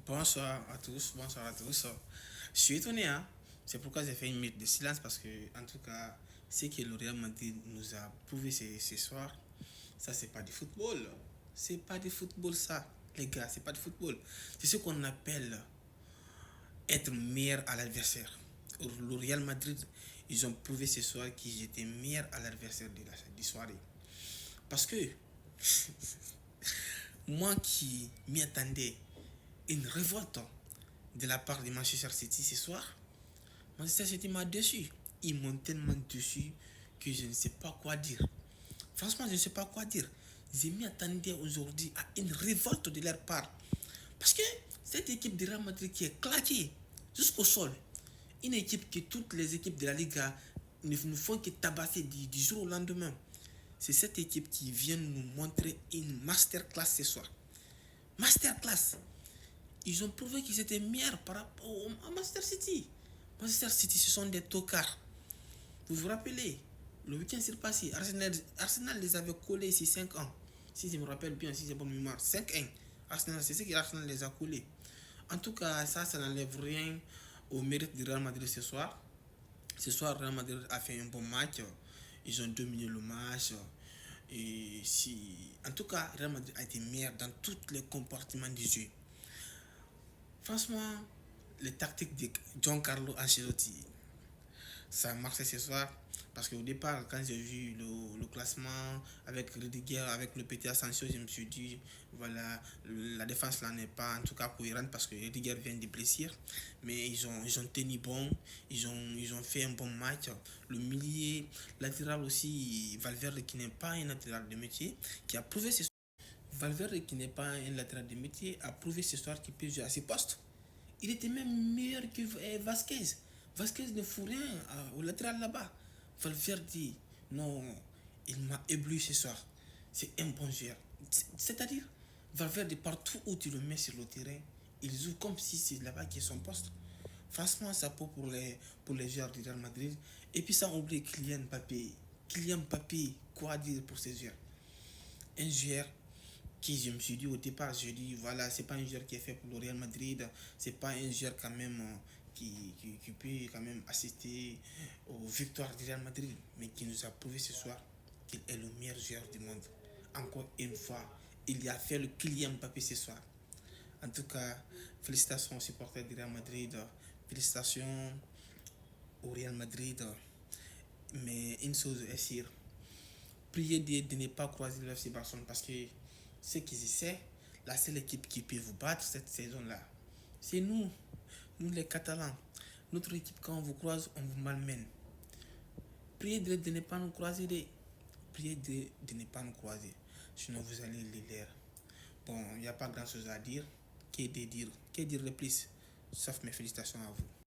Bonsoir à tous, bonsoir à tous. Je suis étonné, hein. C'est pourquoi j'ai fait une minute de silence parce que, en tout cas, ce que le Real Madrid nous a prouvé ce soir, ça, c'est pas du football. C'est pas du football, ça, les gars, c'est pas du football. C'est ce qu'on appelle être meilleur à l'adversaire. Le Real Madrid, ils ont prouvé ce soir qu'ils étaient meilleurs à l'adversaire de la soirée. Parce que, moi qui m'y attendais, une révolte de la part de Manchester City ce soir, Manchester City m'a déçu. Ils m'ont tellement déçu que je ne sais pas quoi dire. Franchement, je ne sais pas quoi dire. Je m'y attendais aujourd'hui à une révolte de leur part. Parce que cette équipe de Real Madrid qui est claquée jusqu'au sol, une équipe que toutes les équipes de la Liga ne font que tabasser du jour au lendemain. C'est cette équipe qui vient nous montrer une masterclass ce soir. Masterclass. Ils ont prouvé qu'ils étaient meilleurs par rapport à Manchester City. Manchester City, ce sont des tocards. Vous vous rappelez, le week-end surpassé, Arsenal les avait collés ici 5 ans. Si je me rappelle bien, si j'ai bonne mémoire, 5-1. Arsenal, c'est ce que Arsenal les a collés. En tout cas, ça n'enlève rien au mérite du Real Madrid ce soir. Ce soir, Real Madrid a fait un bon match. Ils ont dominé le match. Et si, en tout cas, Real Madrid a été meilleur dans tous les compartiments du jeu. Franchement, les tactiques de Giancarlo Ancelotti, ça a marché ce soir. Parce qu'au départ, quand j'ai vu le classement avec Rudiger, avec le petit Asensio, je me suis dit, voilà, la défense là n'est pas en tout cas cohérente parce que Rudiger vient de blessure. Mais ils ont tenu bon, ils ont fait un bon match. Le milieu latéral aussi, Valverde qui n'est pas un latéral de métier, qui a prouvé ce soir. Valverde qui n'est pas un latéral de métier, a prouvé ce soir qu'il peut jouer à ses postes. Il était même meilleur que Vasquez. Vasquez ne fout rien au latéral là-bas. Valverde, non, il m'a ébloui ce soir. C'est un bon joueur. C'est-à-dire, Valverde, partout où tu le mets sur le terrain, il joue comme si c'est là-bas qui est son poste. Franchement, ça pour les joueurs du Real Madrid. Et puis sans oublier Kylian Mbappé. Kylian Mbappé, quoi dire pour ces joueurs? Un joueur qui, je me suis dit au départ, je dis voilà, c'est pas un joueur qui est fait pour le Real Madrid, c'est pas un joueur quand même qui peut quand même assister aux victoires du Real Madrid, mais qui nous a prouvé ce soir qu'il est le meilleur joueur du monde. Encore une fois, il y a fait le Kylian Mbappé ce soir. En tout cas, félicitations aux supporters du Real Madrid, félicitations au Real Madrid, mais une chose est sûre, priez de ne pas croiser le FC Barcelone parce que ce qu'ils essaient, la seule équipe qui peut vous battre cette saison-là, c'est nous les Catalans. Notre équipe, quand on vous croise, on vous malmène. Priez de ne pas nous croiser, priez de ne pas nous croiser, sinon vous allez les lire. Bon, il n'y a pas grand chose à dire. Que dire de plus, sauf mes félicitations à vous.